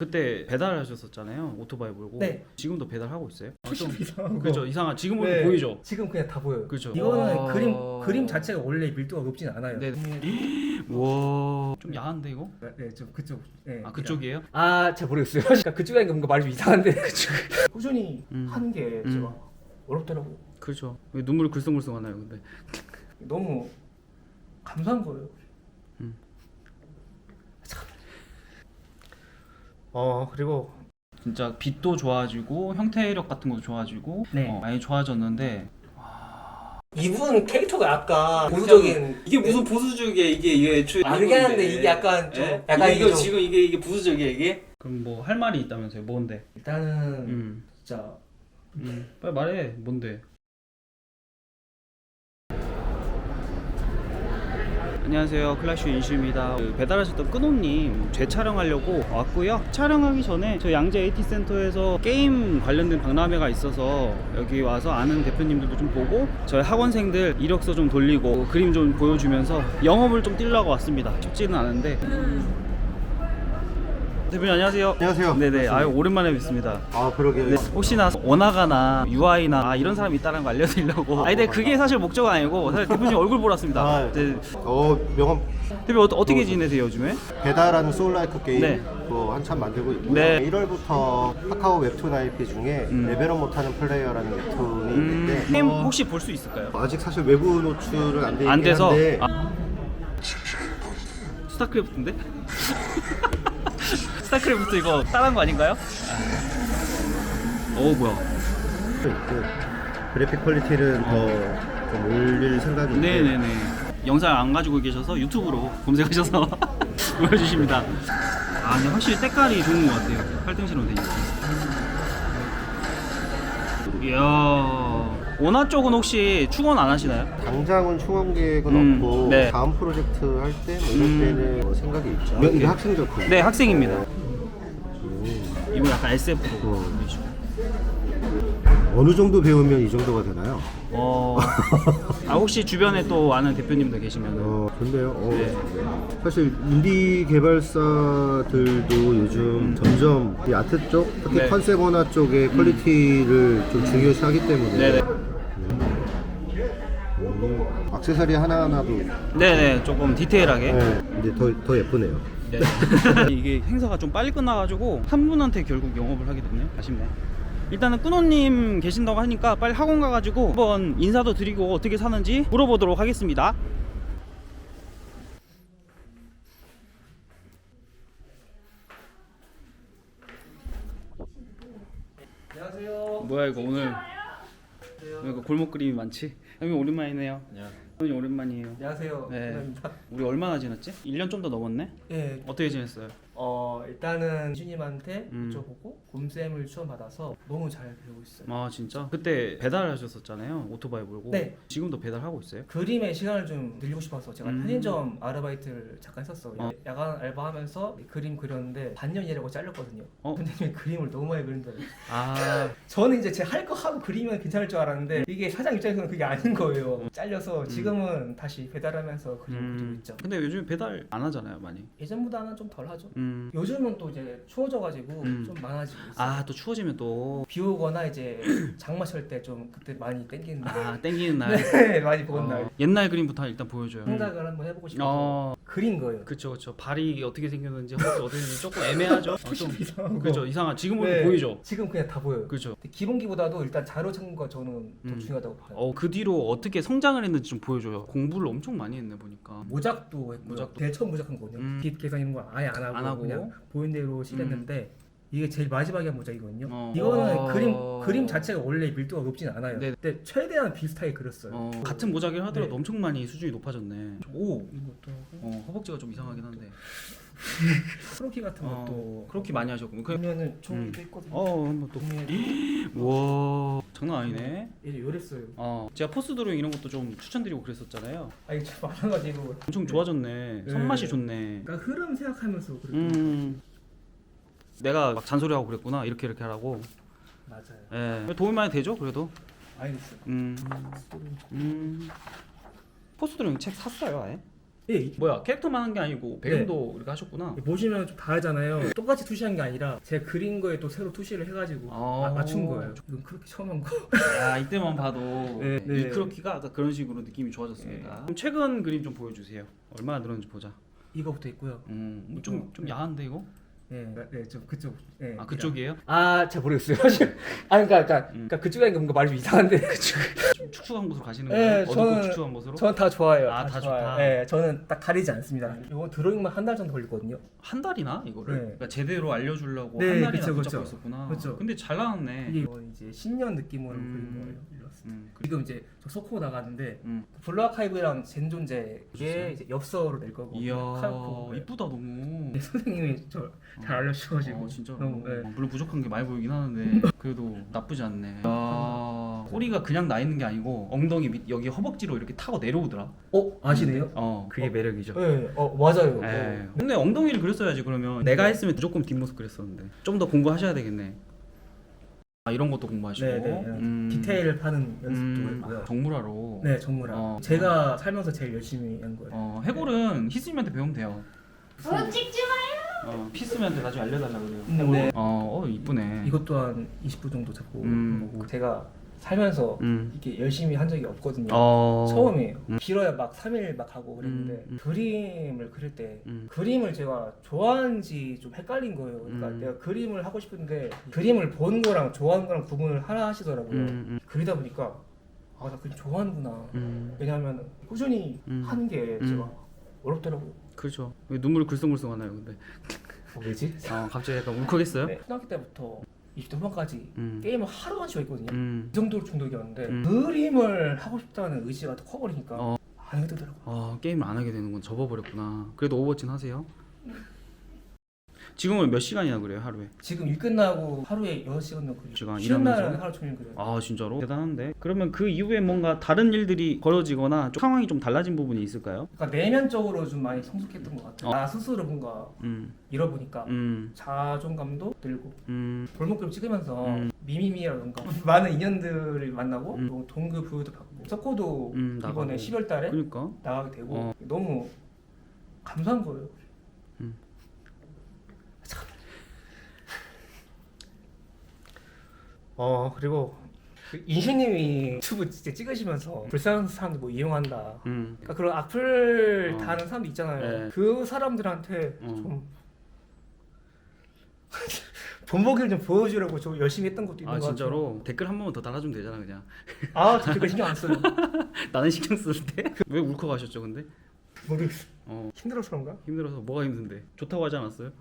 그때 배달하셨었잖아요. 오토바이 몰고. 네. 지금도 배달하고 있어요? 좀 이상한 거. 그죠. 이상한. 지금 보면 네. 보이죠. 지금 그냥 다 보여요. 그죠. 이거는 그림 자체가 원래 밀도가 높진 않아요. 네. 와. 좀 야한데 이거? 네, 좀 그쪽. 네. 아 그쪽이에요? 잘 모르겠어요. 그러니까 그쪽에 뭔가 말이 좀 이상한데. 꾸준히 하는 게 제가 어렵더라고요. 그렇죠. 왜 눈물이 글썽글썽하나요, 근데? 너무 감사한 거예요. 참. 그리고 진짜 빛도 좋아지고 형태력 같은 것도 좋아지고 네. 많이 좋아졌는데 이분 캐릭터가 약간 보수적인. 이게 무슨 보수적이야 이게 애초에 그게 하는데 이게 약간 좀 예? 약간 이거 좀- 지금 이게 보수적이야 이게? 그럼 뭐 할 말이 있다면서요? 뭔데? 일단은 진짜 빨리 말해. 뭔데? 안녕하세요, 클라슈 인슈입니다. 배달하셨던 끈호님 재촬영하려고 왔고요. 촬영하기 전에 저 양재 AT 센터에서 게임 관련된 박람회가 있어서 여기 와서 아는 대표님들도 좀 보고 저희 학원생들 이력서 좀 돌리고 그림 좀 보여주면서 영업을 좀 뛰려고 왔습니다. 쉽지는 않은데. 대표님 안녕하세요. 안녕하세요. 네네. 아유 오랜만에 뵙습니다. 아 그러게요. 네, 혹시나 원화가나 UI나 이런 사람이 있다는 거 알려드리려고. 근데 그게 사실 목적은 아니고 사실 대표님 얼굴 보러 왔습니다. 명함 대표 어떻게 지내세요 요즘에? 배달하는 소울라이크 게임 네. 뭐 한참 만들고 있고요. 네. 1월부터 카카오 웹툰 IP 중에 레벨업 못하는 플레이어라는 웹툰이 있는데 게임 혹시 볼 수 있을까요? 아직 사실 외부 노출은 안 되긴 안 돼서 한데 스타크래프트인데? 스타크래프트 이거 따라한 거 아닌가요? 뭐야? 그래픽 퀄리티는 더 좀 올릴 생각인데 네네네. 영상 안 가지고 계셔서 유튜브로 검색하셔서 보여주십니다. 근데 확실히 색깔이 좋은 것 같아요. 팔등시로 되니까. 이야. 원화 쪽은 혹시 충원 안 하시나요? 당장은 충원 계획은 없고 네. 다음 프로젝트 할 때 뭐 이럴 때는 뭐 생각이 있죠. 이게 학생 작품. 네, 학생입니다. 이거 약간 SF로 보이시고. 어느 정도 배우면 이 정도가 되나요? 혹시 주변에 또 아는 대표님들 계시면 좋네요. 네. 사실 인디 개발사들도 요즘 점점 이 아트 쪽, 특히 네. 컨셉 원화 쪽의 퀄리티를 좀 중요시하기 때문에 네네. 액세서리 하나하나도 네네, 조금 디테일하게. 이제 더 예쁘네요. 네. 이게 행사가 좀 빨리 끝나가지고 한 분한테 결국 영업을 하게 됐네요. 아쉽네. 일단은 끈호님 계신다고 하니까 빨리 학원 가가지고 한번 인사도 드리고 어떻게 사는지 물어보도록 하겠습니다. 안녕하세요. 뭐야 이거 오늘 이거 골목 그림이 많지? 형님 오랜만이네요. 형님 오랜만이에요. 안녕하세요. 네. 감사합니다. 우리 얼마나 지났지? 1년 좀 더 넘었네? 예. 어떻게 지냈어요? 일단은 주님한테 여쭤보고 곰쌤을 추천받아서 너무 잘 배우고 있어요. 아 진짜? 그때 배달하셨었잖아요. 오토바이 몰고. 네. 지금도 배달하고 있어요? 그림의 시간을 좀 늘리고 싶어서 제가 편의점 아르바이트를 잠깐 했었어요. 야간 알바하면서 그림 그렸는데 반년 일하고 잘렸거든요. 선생님이 그림을 너무 많이 그린다고. 저는 이제 제 할 거 하고 그리면 괜찮을 줄 알았는데 이게 사장 입장에서는 그게 아닌 거예요. 잘려서 지금은 다시 배달하면서 그림 그리고 있죠. 근데 요즘 배달 안 하잖아요, 많이. 예전보다는 좀 덜 하죠. 요즘은 또 이제 추워져가지고 좀 많아지고 있어요. 또 추워지면 또 비 오거나 이제 장마철 때 좀 그때 많이 땡기는 날. 땡기는 날. 네, 많이 보는 날. 옛날 그림부터 일단 보여줘요. 생각을 한번 해보고 싶어서 그린 거예요. 그쵸. 발이 어떻게 생겼는지 허벅지 어떻게 생겼는지 조금 애매하죠. 좀 이상한 거. 그죠. 이상한. 지금 보면 네, 보이죠. 지금 그냥 다 보여요. 그죠. 근데 기본기보다도 일단 자료 찾는 거 저는 더 중요하다고 봐요. 그 뒤로 어떻게 성장을 했는지 좀 보여줘요. 공부를 엄청 많이 했네 보니까. 모작도 했고요. 모작도. 제일 처음 모작한 거거든요. 빛 계산 이런 거 아예 안 하고 그냥 보이는 대로 칠했는데 이게 제일 마지막에 한 모작이거든요. 이거는 그림 자체가 원래 밀도가 높진 않아요. 네. 근데 최대한 비슷하게 그렸어요. 같은 모자기를 하더라도 네. 엄청 많이 수준이 높아졌네. 이것도 허벅지가 좀 이상하긴 한데. 크로키 같은 것도 그렇게 많이 하셨고. 그러면은 종이도 있거든요. 한번 또. 와, 장난 아니네. 얘 요랬어요. 제가 포스 드로잉 이런 것도 좀 추천드리고 그랬었잖아요. 이게 참 많아가지고 엄청 좋아졌네. 손맛이 좋네. 그러니까 흐름 생각하면서 그리고 내가 막 잔소리하고 그랬구나. 이렇게 하라고. 맞아요. 예. 도움이 많이 되죠, 그래도. 알겠어요. 포스 드로잉 책 샀어요, 아예? 예, 뭐야 캐릭터만 한 게 아니고 배경도 이렇게 하셨구나. 보시면 좀 다르잖아요. 똑같이 투시한 게 아니라 제가 그린 거에 또 새로 투시를 해가지고 맞춘 거예요. 이건 그렇게 처음 한 거. 야 이때만 봐도 네, 네. 이 크로키가 아까 그런 식으로 느낌이 좋아졌습니다. 그럼 최근 그림 좀 보여주세요. 얼마나 늘었는지 보자. 이거부터 있고요. 좀 야한데 이거? 네, 좀 그쪽. 네, 아 그쪽이에요? 잘 모르겠어요. 사실. 그러니까 그쪽에 하니까 뭔가 말이 좀 이상한데. 좀 축축한 곳으로 가시는 네, 거예요? 어둡고 축축한 곳으로? 저는 다 좋아해요. 다 좋아요. 좋다. 네, 저는 딱 가리지 않습니다. 이거 드로잉만 한 달 정도 걸리거든요. 한 달이나 이거를? 네. 그러니까 제대로 알려주려고 네, 한 달이나 그쵸, 붙잡고 그쵸. 있었구나. 그쵸. 근데 잘 나왔네. 이게 이제 신년 느낌으로 그린 거예요. 일러스트. 지금 이제 저 소코 나가는데 블루 아카이브랑 젠존제 이게 이제 엽서로 낼 거고. 이야 카르코. 이쁘다 너무. 네, 선생님이 저 잘 알려주셔가지고. 진짜로. 너무, 네. 물론 부족한 게 많이 보이긴 하는데 그래도 나쁘지 않네. 꼬리가 그냥 나 있는 게 아니고 엉덩이 밑 여기 허벅지로 이렇게 타고 내려오더라. 아시네요? 그게 매력이죠. 네, 맞아요. 근데 엉덩이를 그렸어야지 그러면. 내가 했으면 무조건 뒷모습 그렸었는데 좀 더 공부하셔야 되겠네. 이런 것도 공부하시고. 네. 디테일을 파는 연습도 했고요. 정물화로. 네, 정무랑. 제가 살면서 제일 열심히 한 거예요. 해골은 희스님한테 배우면 돼요. 찍지 마요. 피스님한테 나중에 알려달라 그래요. 네. 이쁘네. 이것도 한 20분 정도 잡고 음. 제가 살면서 음. 이렇게 열심히 한 적이 없거든요. 어. 처음이에요. 길어야 막 3일 막 하고 그랬는데 그림을 그릴 때 음. 그림을 제가 좋아하는지 좀 헷갈린 거예요. 그러니까 음. 내가 그림을 하고 싶은데 그림을 본 거랑 좋아하는 거랑 구분을 하나 하시더라고요. 그리다 보니까 나 그림 좋아하는구나. 왜냐하면 꾸준히 하는 게 제가 어렵더라고요. 그렇죠. 왜 눈물이 글썽글썽하나요, 근데? 왜지? 갑자기 약간 울컥했어요? 네, 초등학교 때부터 20대 후반까지 음. 게임을 하루 안 쉬고 있거든요. 음. 이 정도로 중독이었는데 그림을 하고 싶다는 의지가 더 커버리니까 어. 안 하게 되더라고요. 게임을 안 하게 되는군. 접어버렸구나. 그래도 오버워치는 하세요? 지금은 몇 시간이나 그래요, 하루에? 지금 일 끝나고 하루에 6시간 정도 그리고 시간 쉬는 일하면서? 날은 하루 종일 그려요. 진짜로? 대단한데? 그러면 그 이후에 뭔가 다른 일들이 벌어지거나 좀 상황이 좀 달라진 부분이 있을까요? 그러니까 내면적으로 좀 많이 성숙했던 것 같아요. 나 스스로 뭔가 잃어보니까 자존감도 늘고 골목 그림 찍으면서 미미미라던가 많은 인연들을 만나고 또 동급 부여도 받고 서코도 나가고. 이번에 10월 달에 그러니까. 나가게 되고 너무 감사한 거예요. 그리고 인슈님이 유튜브 진짜 찍으시면서 불쌍한 사람들 뭐 이용한다. 그러니까 그런 악플 다는 사람도 있잖아요. 네. 그 사람들한테 좀 본보기를 좀 보여주려고 좀 열심히 했던 것도 있는 것 같아요. 진짜로? 댓글 한 번만 더 달아주면 되잖아, 그냥. 저 그거 신경 안 써요. 나는 신경 쓸 때? 왜 울컥하셨죠, 근데? 모르겠어. 힘들어서 그런가? 힘들어서 뭐가 힘든데? 좋다고 하지 않았어요?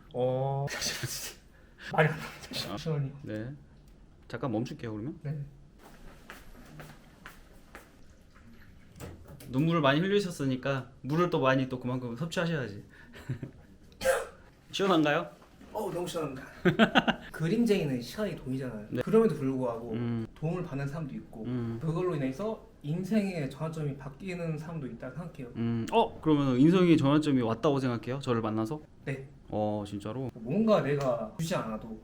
말이 안 나와요. 잠시만요. 네. 잠깐 멈출게요, 그러면. 네. 눈물을 많이 흘리셨으니까 물을 또 많이 또 그만큼 섭취하셔야지. 시원한가요? 너무 시원합니다. 그림쟁이는 시간이 돈이잖아요. 네. 그럼에도 불구하고 도움을 받는 사람도 있고 그걸로 인해서 인생의 전환점이 바뀌는 사람도 있다고 생각해요. 그러면 인성의 전환점이 왔다고 생각해요? 저를 만나서? 네. 진짜로? 뭔가 내가 주지 않아도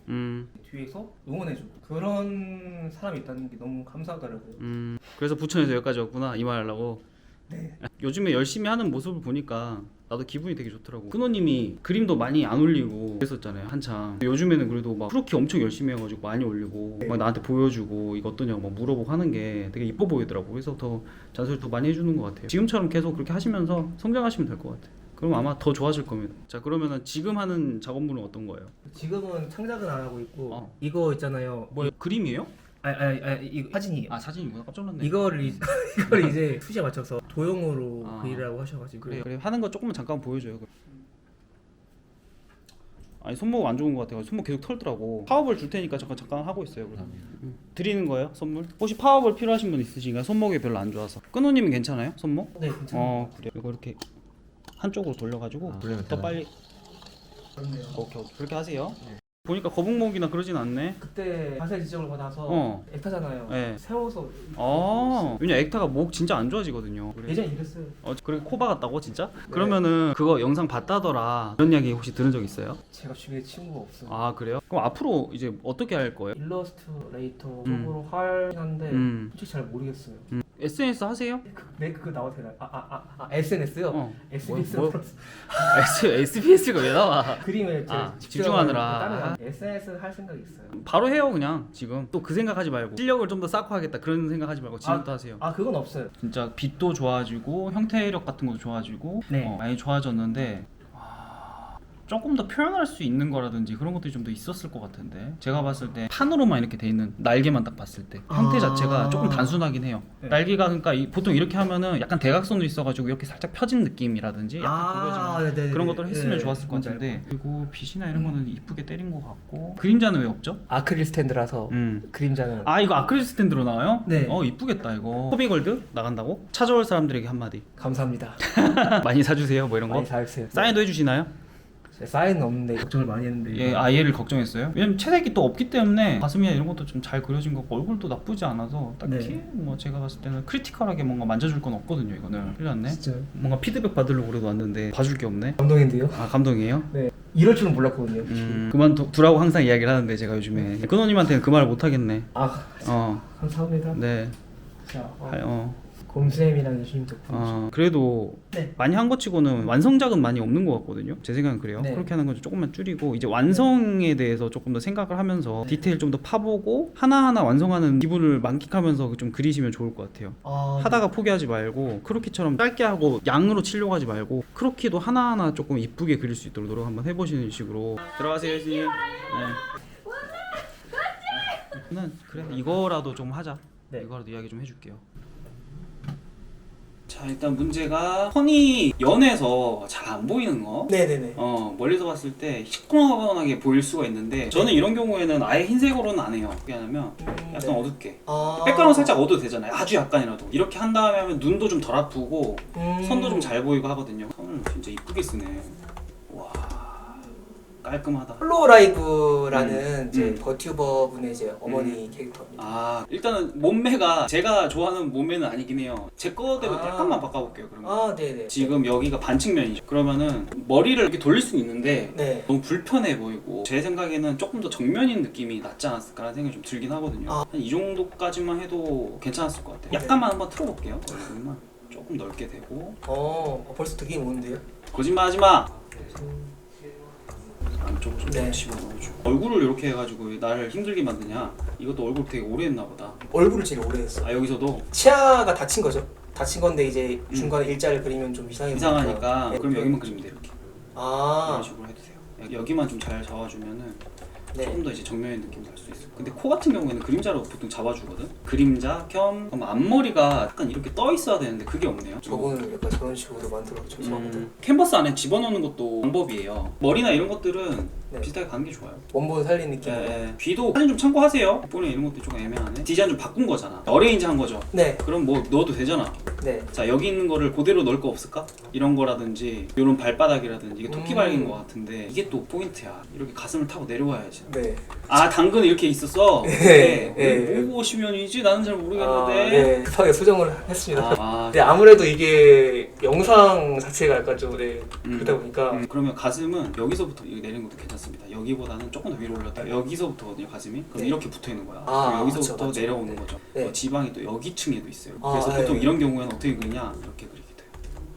뒤에서 응원해주고 그런 사람이 있다는 게 너무 감사하더라고요. 그래서 부천에서 여기까지 왔구나 이 말 하려고. 네. 요즘에 열심히 하는 모습을 보니까 나도 기분이 되게 좋더라고. 끊호님이 그림도 많이 안 올리고 그랬었잖아요 한창. 요즘에는 그래도 막 그렇게 엄청 열심히 해가지고 많이 올리고 막 나한테 보여주고 이거 어떠냐고 막 물어보고 하는 게 되게 이뻐 보이더라고. 그래서 더 잔소리 더 많이 해주는 것 같아요. 지금처럼 계속 그렇게 하시면서 성장하시면 될 것 같아요. 그럼 아마 더 좋아질 겁니다. 자, 그러면은 지금 하는 작업물은 어떤 거예요? 지금은 창작은 안 하고 있고 이거 있잖아요. 뭐 그림이에요? 이거 사진이에요. 사진이구나. 깜짝 놀랐네. 이걸 이제 투시에 맞춰서 도형으로 그리라고 하셔가지고. 그래 하는 거 조금만 잠깐 보여줘요. 아니 손목 안 좋은 것 같아요. 손목 계속 털더라고. 파워볼 줄 테니까 잠깐 하고 있어요. 그럼 드리는 거예요 선물? 혹시 파워볼 필요하신 분 있으신가요? 손목이 별로 안 좋아서. 끊호님은 괜찮아요? 손목? 네, 괜찮아요. 그래. 이거 이렇게 한쪽으로 돌려가지고 더 빨리. 그렇네요. 오케이. 그렇게 하세요. 보니까 거북목이나 그러진 않네. 그때 자세 지적을 받아서 액타잖아요. 네. 세워서. 왜냐 액타가 목 진짜 안 좋아지거든요. 그래. 예전에 이랬어요. 그렇게 코 박았다고 진짜? 그러면은 그거 영상 봤다더라. 그런 이야기 혹시 들은 적 있어요? 제가 주위에 친구가 없어요. 그래요? 그럼 앞으로 이제 어떻게 할 거예요? 일러스트레이터 쪽으로 할 한데 솔직히 잘 모르겠어요. SNS 하세요? 네, 그거 나와도 되나요? SNS요? SBS 뭐? 플러스. SBS가 왜 나와? 그림을 집중하느라. SNS 할 생각이 있어요. 바로 해요 그냥 지금. 또 그 생각하지 말고 실력을 좀 더 쌓고 하겠다 그런 생각하지 말고 지금부터 하세요. 그건 없어요. 진짜 빛도 좋아지고 형태력 같은 것도 좋아지고 네. 많이 좋아졌는데 조금 더 표현할 수 있는 거라든지 그런 것들이 좀 더 있었을 것 같은데 제가 봤을 때 판으로만 이렇게 돼 있는 날개만 딱 봤을 때 형태 자체가 조금 단순하긴 해요. 네. 날개가 그러니까 보통 이렇게 하면은 약간 대각선도 있어가지고 이렇게 살짝 펴진 느낌이라든지 약간 굽어지는 그런 것들을 했으면 좋았을 것 같은데 그리고 빛이나 이런 거는 이쁘게 때린 것 같고 그림자는 왜 없죠? 아크릴 스탠드라서 그림자는 이거 아크릴 스탠드로 나와요? 네. 이쁘겠다 이거. 코비골드 나간다고? 찾아올 사람들에게 한마디. 감사합니다. 많이 사주세요 뭐 이런 거? 많이 사주세요. 사인도 해주시나요? 사인은 없는데 걱정을 많이 했는데 예, 얘를 걱정했어요. 왜냐면 채색이 또 없기 때문에 가슴이나 이런 것도 좀 잘 그려진 거고 얼굴도 나쁘지 않아서 딱히 네. 뭐 제가 봤을 때는 크리티컬하게 뭔가 만져줄 건 없거든요. 이거는 큰일 났네. 진짜 뭔가 피드백 받으려고 그래도 왔는데 봐줄 게 없네. 감동인데요? 감동이에요? 네, 이럴 줄은 몰랐거든요. 그만두라고 항상 이야기를 하는데 제가 요즘에 근호님한테는 그 말을 못 하겠네. 감사합니다. 네. 자, 곰쌤이랑 유수님 덕분에 그래도 네. 많이 한 것 치고는 완성작은 많이 없는 것 같거든요. 제 생각은 그래요. 네. 그렇게 하는 건 조금만 줄이고 이제 완성에 대해서 조금 더 생각을 하면서 디테일 좀 더 파보고 하나하나 완성하는 기분을 만끽하면서 좀 그리시면 좋을 것 같아요. 하다가 포기하지 말고 크로키처럼 짧게 하고 양으로 치려고 하지 말고 크로키도 하나하나 조금 이쁘게 그릴 수 있도록 노력 한번 해보시는 식으로. 들어가세요 선생님. 네. 그래 이거라도 좀 하자. 네. 이거라도 이야기 좀 해줄게요. 자 일단 문제가 폰이 연해서 잘 안 보이는 거. 네네네. 멀리서 봤을 때 시커먼하게 보일 수가 있는데 저는 이런 경우에는 아예 흰색으로는 안 해요. 어떻게 하냐면 약간 네. 어둡게 백그라운드 살짝 어두워도 되잖아요. 아주 약간이라도 이렇게 한 다음에 하면 눈도 좀 덜 아프고 선도 좀 잘 보이고 하거든요. 선을 진짜 이쁘게 쓰네. 와 깔끔하다. 홀로라이브라는 이제 버튜버 분의 이제 어머니 캐릭터입니다. 일단은 몸매가 제가 좋아하는 몸매는 아니긴 해요. 제 거대로 약간만 바꿔볼게요. 그러면 네네. 지금 여기가 반측면이죠. 그러면은 머리를 이렇게 돌릴 수는 있는데 네. 너무 불편해 보이고 제 생각에는 조금 더 정면인 느낌이 낫지 않았을까라는 생각이 좀 들긴 하거든요. 한 이 정도까지만 해도 괜찮았을 것 같아요. 약간만 한번 틀어볼게요. 얼굴만 조금 넓게 되고. 벌써 되게 오는데요? 거짓말하지 마. 안쪽으로 좀 네. 집어넣어주고. 얼굴을 이렇게 해가지고 왜 나를 힘들게 만드냐. 이것도 얼굴 되게 오래 했나 보다. 얼굴을 제일 오래 했어. 여기서도 치아가 다친 거죠? 다친 건데 이제 중간에 일자를 그리면 좀 이상하니까 네. 그럼 여기만 그리면 돼 이렇게. 이런 식으로 해도 돼요. 여기만 좀 잘 잡아주면은 네. 조금 더 이제 정면의 느낌이 날 수 있어. 근데 코 같은 경우에는 그림자로 보통 잡아주거든. 그림자 겸 그럼 앞머리가 약간 이렇게 떠 있어야 되는데 그게 없네요. 저거는 약간 저런 식으로 만들어 죄송합니다. 캔버스 안에 집어넣는 것도 방법이에요. 머리나 이런 것들은 네. 비슷하게 가는 게 좋아요. 원본 살린 느낌으로. 귀도 사진 좀 참고하세요. 본인 이런 것도 좀 애매하네. 디자인 좀 바꾼 거잖아. 어레인지 한 거죠. 네. 그럼 뭐 넣어도 되잖아. 네. 자 여기 있는 거를 그대로 넣을 거 없을까? 이런 거라든지 이런 발바닥이라든지 이게 토끼 발인 거 같은데 이게 또 포인트야. 이렇게 가슴을 타고 내려와야지. 네. 당근 이렇게 있었어. 네. 뭐 보시면이지 나는 잘 모르겠는데. 네. 급하게 수정을 했습니다. 네. 아무래도 이게 영상 자체가 약간 좀 그러다 보니까 그러면 가슴은 여기서부터 이렇게 내리는 것도 괜찮습니다. 여기보다는 조금 더 위로 올렸다. 여기서부터거든요 가슴이. 그럼 네. 이렇게 붙어 있는 거야. 그럼 여기서부터 맞죠. 내려오는 거죠. 네. 지방이 또 여기층에도 있어요. 그래서 보통 이런 경우에는 어떻게 그리냐 이렇게 그리게 돼요.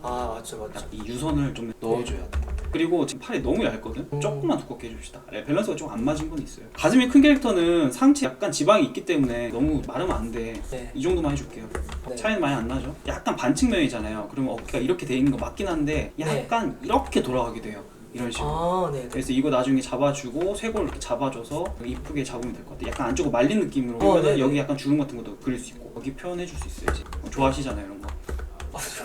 맞죠. 이 유선을 좀 넣어줘야 돼. 그리고 지금 팔이 너무 얇거든? 조금만 두껍게 해줍시다. 밸런스가 좀 안 맞은 건 있어요. 가슴이 큰 캐릭터는 상체 약간 지방이 있기 때문에 너무 마르면 안 돼. 네. 이 정도만 해줄게요. 네. 차이는 많이 안 나죠? 약간 반측면이잖아요. 그러면 어깨가 이렇게 돼 있는 거 맞긴 한데 약간 이렇게 돌아가게 돼요. 이런 식으로. 네. 그래서 이거 나중에 잡아주고 쇄골 이렇게 잡아줘서 이쁘게 잡으면 될 것 같아요. 약간 안쪽으로 말린 느낌으로. 그러면 네네. 여기 약간 주름 같은 것도 그릴 수 있고 여기 표현해줄 수 있어요. 이제. 좋아하시잖아요 이런 거.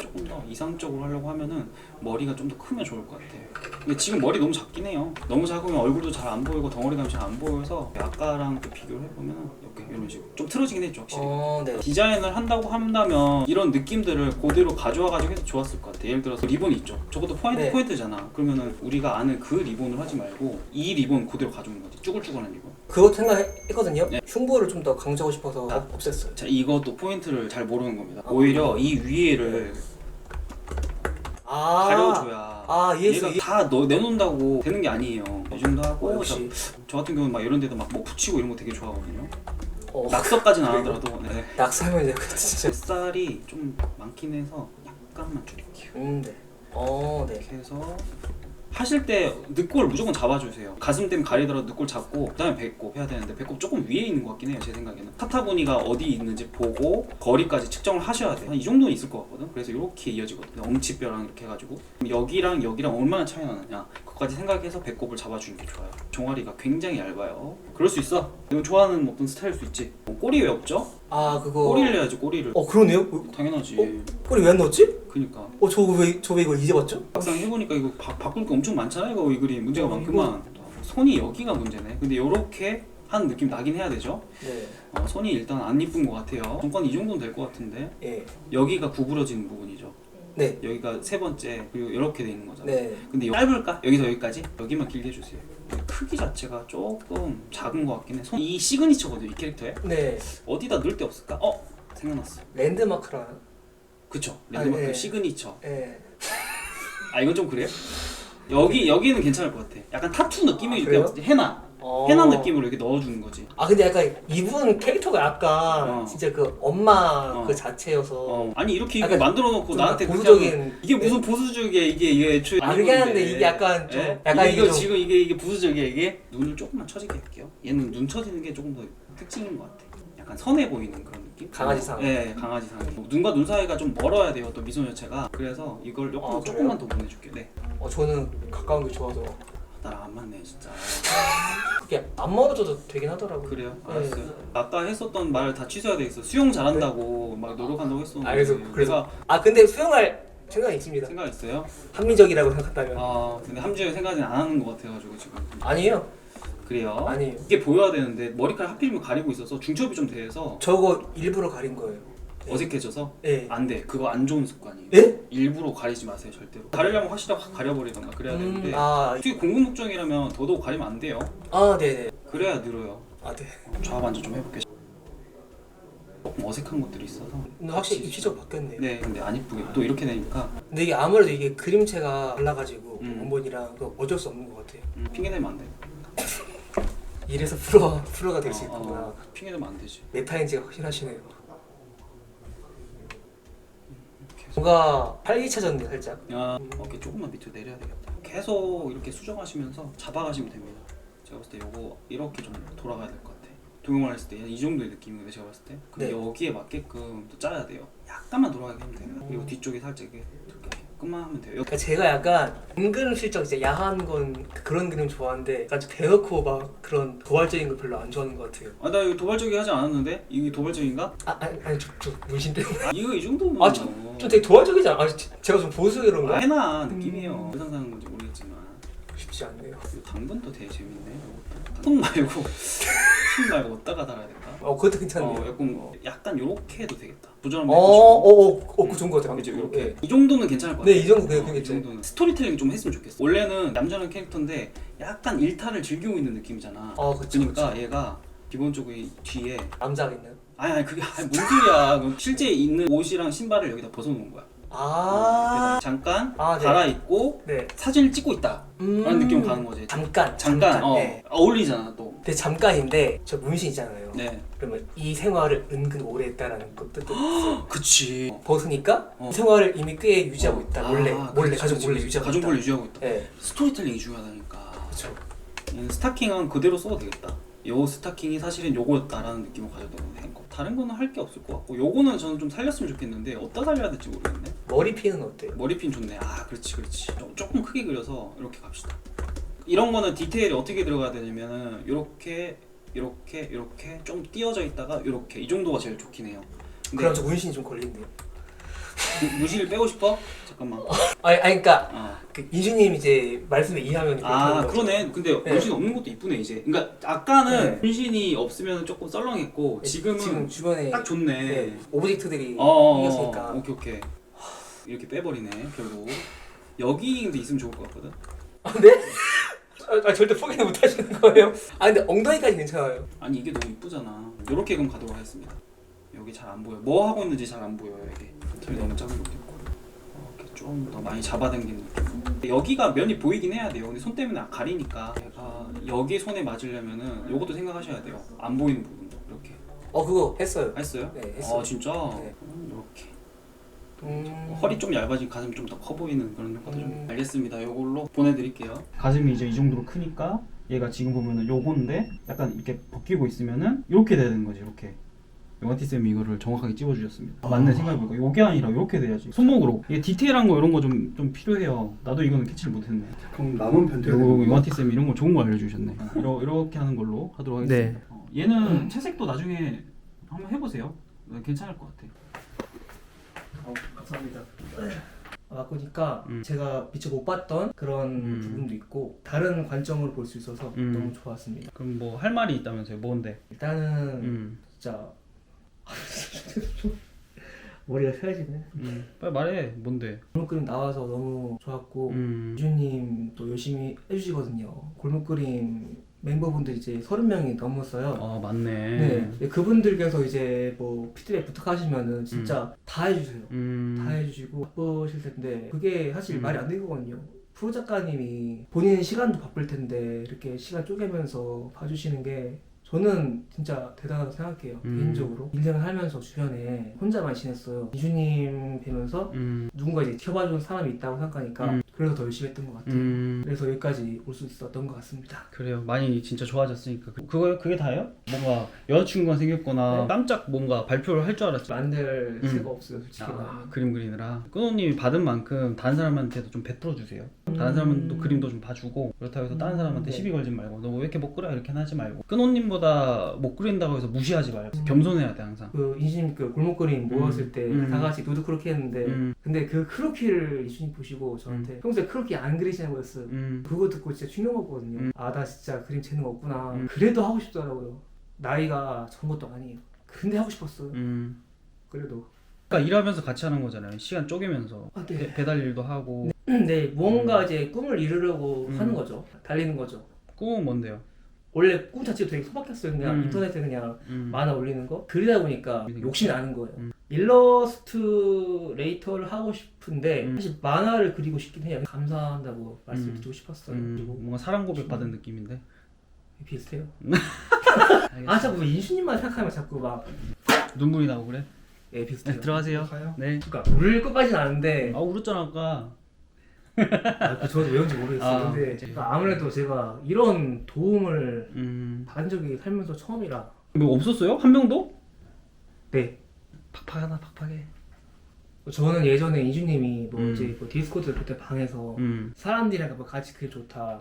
조금 더 이상적으로 하려고 하면은 머리가 좀 더 크면 좋을 것 같아요. 근데 지금 머리 너무 작긴 해요. 너무 작으면 얼굴도 잘 안 보이고 덩어리감이 잘 안 보여서 아까랑 또 비교를 해보면 이렇게 이런 식으로 좀 틀어지긴 했죠 확실히. 네. 디자인을 한다고 한다면 이런 느낌들을 그대로 가져와가지고 해도 좋았을 것 같아. 예를 들어서 리본 있죠. 저것도 네. 포인트잖아. 그러면은 우리가 아는 그 리본을 하지 말고 이 리본 그대로 가져오는 거지. 쭈글쭈글한 리본. 그것도 생각했거든요. 네. 흉부를 좀 더 강조하고 싶어서 없앴어요. 자 이것도 포인트를 잘 모르는 겁니다. 오히려 이 위에를 가려줘야 얘가 다 내놓는다고 되는 게 아니에요. 이 정도 하고 저 같은 경우는 막 이런 데도 막 뭐 붙이고 이런 거 되게 좋아하거든요. 낙서까지는 안 하더라도 네. 낙서하면 이제 진짜. 뱃살이 좀 많긴 해서 약간만 줄일게요. 네. 네. 이렇게 해서 하실 때 늑골 무조건 잡아주세요. 가슴 땜 가리더라도 늑골 잡고 그다음에 배꼽 해야 되는데 배꼽 조금 위에 있는 것 같긴 해요. 제 생각에는 타타보니가 어디 있는지 보고 거리까지 측정을 하셔야 돼요. 한 이 정도는 있을 것 같거든. 그래서 이렇게 이어지거든요. 엉치뼈랑 이렇게 해가지고 여기랑 여기랑 얼마나 차이 나느냐 그것까지 생각해서 배꼽을 잡아주는 게 좋아요. 종아리가 굉장히 얇아요. 그럴 수 있어. 이건 좋아하는 어떤 스타일일 수 있지. 꼬리 왜 없죠? 아 그거. 꼬리를 해야지 꼬리를. 그러네요. 당연하지. 꼬리 왜 안 넣었지? 그니까 저 왜 이걸 이제 봤죠? 막상 해보니까 이거 바꿀 게 엄청 많잖아요. 이거 이 그림 문제가 많구만. 손이 여기가 문제네. 근데 요렇게 한 느낌 나긴 해야 되죠. 네. 손이 일단 안 이쁜 것 같아요. 정권 이 정도는 될 것 같은데 예. 여기가 구부러지는 부분이죠. 네. 여기가 세 번째 그리고 이렇게 돼 있는 거잖아요. 네. 근데 짧을까? 여기서 여기까지? 여기만 길게 해주세요. 크기 자체가 조금 작은 것 같긴 해. 이 시그니처거든요. 이 캐릭터에 네. 어디다 넣을 데 없을까? 생각났어. 랜드마크라. 그쵸. 랜드마크 예. 시그니처. 예. 이건 좀 그래요? 여기는 괜찮을 것 같아. 약간 타투 느낌이 그래요? 이렇게 해나 느낌으로 이렇게 넣어주는 거지. 근데 약간 이분 캐릭터가 약간 진짜 그 엄마 그 자체여서 아니 이렇게 약간 만들어 놓고 나한테 그렇게 보수적인 하면 이게 무슨 보수적이야 이게 애초에 그게 하는데 이게 약간 좀 예? 약간 이거 좀 지금 이게 부수적이야 이게. 눈을 조금만 처지게 할게요. 얘는 눈 처지는 게 조금 더 특징인 것 같아. 약간 선해 보이는 그런 느낌? 강아지상. 네, 강아지상. 눈과 눈 사이가 좀 멀어야 돼요. 또 미소녀체가. 그래서 이걸 조금만 더 보내줄게. 네. 저는 가까운 게 좋아서 나랑 안 맞네 진짜. 그게 안 멀어져도 되긴 하더라고요. 그래요? 네. 알았어요. 아까 했었던 말 다 취소해야 돼 있어. 수영 잘한다고 막 노력한다고 했었는데. 그래서 근데 수영할 생각이 있습니다. 생각 있어요? 합리적이라고 생각한다면. 근데 함지에 생각은 안 하는 것 같아가지고 지금. 아니에요. 그래요? 아니에요. 이게 보여야 되는데 머리카락 하필이면 가리고 있어서 중첩이 좀 돼서 저거 일부러 가린 거예요. 네. 어색해져서 네. 안 돼. 그거 안 좋은 습관이에요. 예? 일부러 가리지 마세요 절대로. 가리려면 확실히 확 가려버리던가 그래야 되는데 아, 특히 공부 목적이라면 더더욱 가리면 안 돼요. 네네. 그래야 늘어요. 네. 좌우 반전 좀 해볼게요. 조금 어색한 것들이 있어서. 근데 확실히 입시적 바뀌었네요. 네, 근데 안 이쁘게 또 이렇게 되니까 근데 이게 아무래도 이게 그림체가 달라가지고 원본이랑 어쩔 수 없는 것 같아요. 핑계 대면 안 돼. 이래서 프로가 될 수 있구나. 핑계 대면 안 되지. 메타인지가 확실하시네요. 뭔가 활기차졌네 살짝. 어깨 조금만 밑으로 내려야 되겠다. 계속 이렇게 수정하시면서 잡아가시면 됩니다. 제가 봤을 때 요거 이렇게 좀 돌아가야 될 것 같아. 동영을 했을 때 이 정도의 느낌인데 제가 봤을 때. 근데 네. 여기에 맞게끔 또 짜야 돼요. 약간만 돌아가게 하면 돼요. 그리고 뒤쪽에 살짝 이렇게 끝만 하면 돼요. 그러니까 제가 약간 은근슬쩍 이제 야한 건 그런 그림 좋아하는데 약간 좀 대놓고 막 그런 도발적인 거 별로 안 좋아하는 것 같아요. 나 이거 도발적이 하지 않았는데? 이게 도발적인가? 아니 저 문신 때문에. 이거 이 정도면 좀 되게 도발적이지 않아? 제가 좀 보수 그런가? 해나 느낌이에요. 왜 상상하는 건지 모르겠지만 쉽지 않네요. 이 당근도 되게 재밌네. 통 말고 통 말고 어디다가 달아야 될까? 그것도 괜찮네요. 약간 요렇게 해도 되겠다. 부절한 그 좋은 것 같아요. 그죠, 이렇게. 네. 이 정도는 괜찮을 것 같아요. 네, 이 정도 그냥 이 괜찮죠. 정도는 스토리텔링 좀 했으면 좋겠어. 원래는 얌전한 캐릭터인데 약간 일탈을 즐기고 있는 느낌이잖아. 그쵸, 그러니까 그쵸. 얘가 기본적으로 이 뒤에 남자가 있나요? 아니 그게 뭔 소리야. 그건 실제 있는 옷이랑 신발을 여기다 벗어놓은 거야. 그래서 잠깐 네. 갈아입고 네. 사진을 찍고 있다 라는 느낌으로 가는 거지. 잠깐. 네. 어울리잖아 또. 근데 잠깐인데 저 문신 있잖아요. 네. 그러면 이 생활을 은근 오래 했다라는 것도 또 있어요. 그치. 벗으니까 이 생활을 이미 꽤 유지하고 있다. 몰래 그치, 가족 그치, 몰래 그치. 유지하고 가족 있다. 몰래 유지하고 있다. 네. 스토리텔링이 중요하다니까. 그렇죠. 스타킹은 그대로 써도 되겠다. 요 스타킹이 사실은 요거였다라는 느낌을 가져도 된 거. 다른 거는 할 게 없을 것 같고 요거는 저는 좀 살렸으면 좋겠는데 어디다 살려야 될지 모르겠네. 머리핀은 어때요? 머리핀 좋네. 그렇지. 조금 크게 그려서 이렇게 갑시다. 이런 거는 디테일이 어떻게 들어가야 되냐면은 요렇게 좀 띄어져 있다가 요렇게 이 정도가 제일 좋긴 해요. 근데 그럼 저 문신이 좀 걸린대요. 무시를 빼고 싶어? 잠깐만. 아니 그러니까 그 인수님 이제 말씀을 이해하면 그러네. 근데 네. 문신 없는 것도 이쁘네 이제. 그러니까 아까는 네. 문신이 없으면 조금 썰렁했고 지금은 주변에 딱 좋네. 네, 오브젝트들이 어, 생겼으니까. 오케이. 이렇게 빼버리네 결국. 여기 근데 있으면 좋을 것 같거든. 네? 절대 포기는 못 하시는 거예요? 근데 엉덩이까지 괜찮아요. 아니 이게 너무 이쁘잖아. 이렇게 그럼 가도록 하겠습니다. 여기 잘 안 보여. 뭐 하고 있는지 잘 안 보여요 이게. 털이 너무 작은 것도 있고. 이렇게 좀 더 많이 잡아당기는 느낌. 여기가 면이 보이긴 해야 돼요. 근데 손 때문에 가리니까. 얘가 여기 손에 맞으려면은 요것도 생각하셔야 돼요. 안 보이는 부분도 이렇게. 그거 했어요. 했어요? 네, 했어요. 아 진짜? 네. 이렇게 허리 좀 얇아지고 가슴이 좀 더 커 보이는 그런 효과도 좀. 알겠습니다. 이걸로 보내드릴게요. 가슴이 이제 이 정도로 크니까 얘가 지금 보면은 요건데 약간 이렇게 벗기고 있으면은 이렇게 되는 거지. 이렇게. 영화티 쌤이 이거를 정확하게 찝어주셨습니다. 맞네 생각해보니까 요게 아니라 이렇게 돼야지. 손목으로. 이게 디테일한 거 이런 거 좀 필요해요. 나도 이거는 캐치를 못했네. 그럼 남은 변태가 그리고 영화티 쌤이 이런 거 좋은 거 알려주셨네. 이렇게 하는 걸로 하도록 하겠습니다. 네. 얘는 채색도 나중에 한번 해보세요. 괜찮을 것 같아요. 감사합니다. 바꾸니까 제가 미처 못 봤던 그런 부분도 있고 다른 관점으로 볼 수 있어서 너무 좋았습니다. 그럼 뭐 할 말이 있다면서요? 뭔데? 일단은 진짜 머리가 새어지네. 빨리 말해. 뭔데? 골목그림 나와서 너무 좋았고 유주님 또 열심히 해주시거든요. 골목그림 멤버분들 이제 30명이 넘었어요. 아 맞네. 네, 그분들께서 이제 뭐 피드백 부탁하시면은 진짜 다 해주세요. 다 해주시고 바쁘실 텐데 그게 사실 말이 안 되거든요. 프로 작가님이 본인 시간도 바쁠 텐데 이렇게 시간 쪼개면서 봐주시는 게 저는 진짜 대단하다고 생각해요. 개인적으로 인생을 살면서 주변에 혼자만 지냈어요. 이주님 뵈면서 누군가 이제 지켜봐주는 사람이 있다고 생각하니까 그래서 더 열심히 했던 것 같아요. 그래서 여기까지 올 수 있었던 것 같습니다. 그래요. 많이 진짜 좋아졌으니까. 그게 다예요? 뭔가 여자친구가 생겼거나 네. 깜짝 뭔가 발표를 할 줄 알았지. 만들 새가 없어요, 솔직히 말하면. 그림 그리느라 끈호님이 받은 만큼 다른 사람한테도 좀 베풀어 주세요. 다른 사람은 그림도 좀 봐주고 그렇다고 해서 다른 사람한테 네. 시비 걸지 말고 너 왜 이렇게 못 그려 이렇게 하지 말고 끈호님보다 못 그린다고 해서 무시하지 말고 겸손해야 돼 항상. 그 인심 그 골목 그림 모였을 때 다 음. 같이 노드 크로키 했는데 근데 그 크로키를 이준님 보시고 저한테 평소에 크로키 안 그리시는 거였어요. 그거 듣고 진짜 충격 먹었거든요. 아 나 진짜 그림 재능 없구나. 그래도 하고 싶더라고요. 나이가 적은 것도 아니에요. 근데 하고 싶었어요. 그래도. 그러니까 일하면서 같이 하는 거잖아요. 시간 쪼개면서 아, 네. 배달 일도 하고. 네, 뭔가 이제 꿈을 이루려고 하는 거죠. 달리는 거죠. 꿈은 뭔데요? 원래 꿈 자체가 되게 소박했어요. 그냥 인터넷에 그냥 만화 올리는 거. 그리다 보니까 욕심이 나는 거예요. 일러스트레이터를 하고 싶은데 사실 만화를 그리고 싶긴 해요. 감사한다고 말씀드리고 싶었어요. 그리고 뭔가 사랑 고백 받은 느낌인데. 비슷해요. 아 자꾸 인수님만 생각하면 자꾸 막 눈물이 나고 그래? 예, 비슷해요. 네, 들어가세요. 가요? 네. 그러니까 울릴 것까지는 아는데 아 울었잖아 아까. 저도 왜인지 모르겠어요. 근데 그러니까 아무래도 제가 이런 도움을 받은 적이 살면서 처음이라. 뭐 없었어요? 한 명도? 네. 팍팍하다 팍팍해. 저는 예전에 이주님이 뭐 이제 뭐 디스코드 그때 방에서 사람들이랑 뭐 같이 그게 좋다.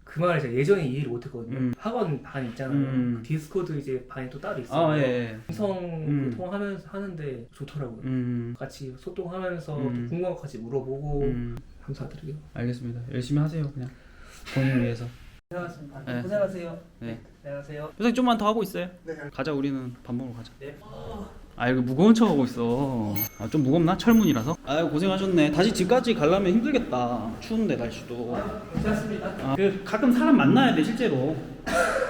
그 말을 제가 예전에 이해를 못했거든요. 학원 반 있잖아요. 디스코드 이제 반이 또 따로 있어요. 아 예. 음성 통하면서 하는데 좋더라고요. 같이 소통하면서 또 궁금한 거 같이 물어보고 감사드려요. 알겠습니다. 열심히 하세요 그냥 본인 위해서. 고생하셨습니다. 네. 고생하세요. 네. 안녕하세요. 요새 좀만 더 하고 있어요. 네. 가자 우리는 밥 먹으러 가자. 네. 아 이거 무거운 척 하고 있어. 아 좀 무겁나? 철문이라서? 아유 고생하셨네. 다시 집까지 가려면 힘들겠다. 추운데 날씨도. 괜찮습니다. 그 가끔 사람 만나야 돼 실제로.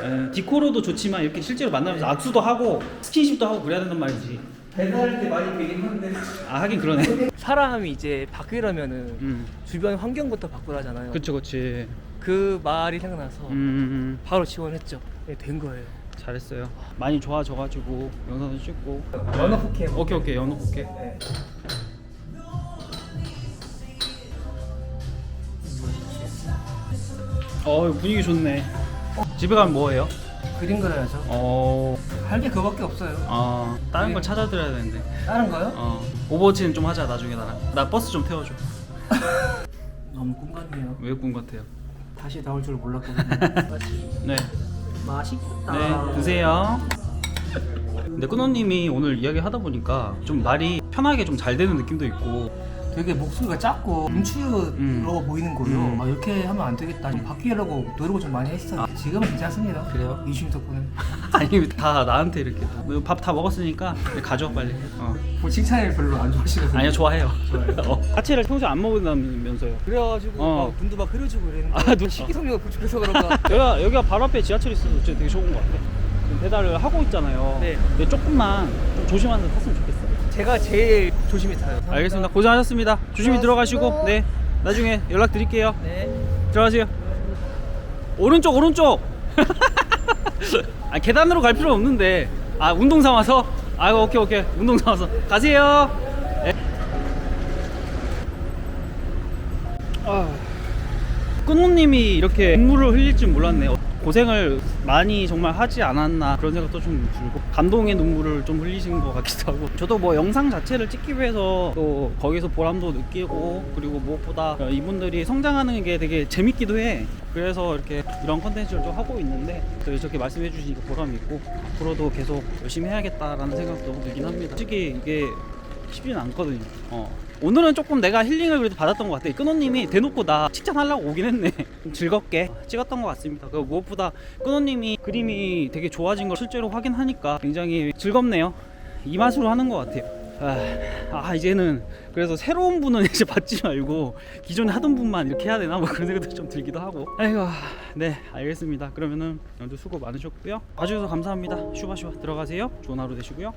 예, 디코로도 좋지만 이렇게 실제로 만나면서 악수도 하고 스킨십도 하고 그래야 된단 말이지. 배달할 때 많이 되긴 하는데 아 하긴 그러네. 사람이 이제 바뀌려면은 주변 환경부터 바꾸라잖아요. 그치. 그 말이 생각나서 바로 지원했죠. 네, 된 거예요. 잘했어요. 많이 좋아져가지고 영상도 찍고. 연어 포켓. 오케이 연어 볼게. 네. 분위기 좋네. 집에 가면 뭐해요? 그림 그려야죠. 할 게 그거밖에 없어요. 다른 걸 네. 찾아드려야 되는데. 다른 거요? 오버워치는 좀 하자 나중에 나랑. 나 버스 좀 태워줘. 너무 꿈 같네요. 왜 꿈 같아요? 다시 나올 줄 몰랐거든요. 네. 맛있다. 네 드세요. 근데 끈호님이 오늘 이야기 하다 보니까 좀 말이 편하게 좀 잘 되는 느낌도 있고. 되게 목소리가 작고 음추로 보이는 거예요. 아, 이렇게 하면 안 되겠다. 좀 바뀌려고 노력을 좀 많이 했어요. 지금은 괜찮습니다. 그래요? 이슈 덕분에. 아니 다 나한테 이렇게 밥 다 먹었으니까 가져 빨리. 뭐 칭찬을 별로 안 좋아하시거든요. 아니요 좋아해요. 야채를 평소에 안 먹는다면서요. 그래가지고 어. 막 분도 막 흐려지고 그랬는데 아, 누- 식이섬유가 부족해서 그런가. 여기가 바로 앞에 지하철이 있어서 진짜 되게 좋은 것 같아. 배달을 하고 있잖아요. 네. 근데 조금만 좀 조심하면서 탔으면 좋겠어요. 제가 제일 조심히 타요. 알겠습니다. 고생하셨습니다. 조심히 수고하셨습니다. 들어가시고 네 나중에 연락 드릴게요. 네. 들어가세요. 오른쪽. 아 계단으로 갈 필요 없는데 아 운동 삼아서? 아 오케이 운동 삼아서 가세요. 네. 끊호님이 이렇게 눈물을 흘릴 줄 몰랐네. 고생을 많이 정말 하지 않았나 그런 생각도 좀 들고 감동의 눈물을 좀 흘리신 것 같기도 하고 저도 뭐 영상 자체를 찍기 위해서 또 거기서 보람도 느끼고 그리고 무엇보다 이분들이 성장하는 게 되게 재밌기도 해. 그래서 이렇게 이런 컨텐츠를 좀 하고 있는데 또 이렇게 말씀해 주시니까 보람이 있고 앞으로도 계속 열심히 해야겠다라는 생각도 들긴 합니다. 솔직히 이게 쉽지는 않거든요. 오늘은 조금 내가 힐링을 그래도 받았던 것 같아. 끊호님이 대놓고 나 칭찬하려고 오긴 했네. 좀 즐겁게 찍었던 것 같습니다. 그리고 무엇보다 끊호님이 그림이 되게 좋아진 걸 실제로 확인하니까 굉장히 즐겁네요. 이 맛으로 하는 것 같아요. 이제는 그래서 새로운 분은 이제 받지 말고 기존에 하던 분만 이렇게 해야 되나 뭐 그런 생각도 좀 들기도 하고. 아이고, 네 알겠습니다. 그러면은 오늘도 수고 많으셨고요. 봐주셔서 감사합니다. 슈바슈바 들어가세요. 좋은 하루 되시고요.